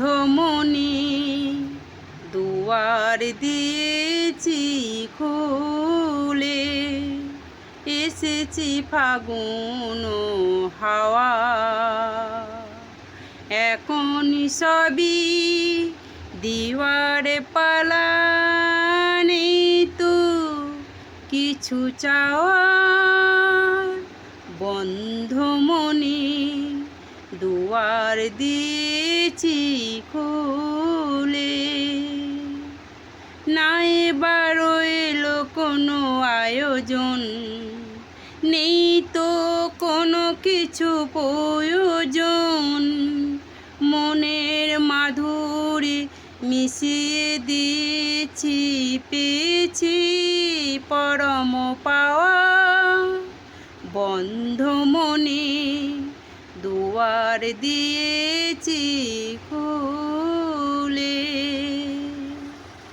বন্ধমণি দুয়ার দিয়েছি খুলে, এসেছি ফাগুন হাওয়া। এখন সবই দিওয়ার পালা, নেই তো কিছু চাওয়া। বন্ধমণি দুয়ার দিয়েছি খুলে, না এবার এলো কোনো আয়োজন, নেই তো কোনো কিছু প্রয়োজন। মনের মাধুরী মিশিয়ে দিয়েছি, পেয়েছি পরম পাওয়া। বন্ধমণি দুয়ার দিয়ে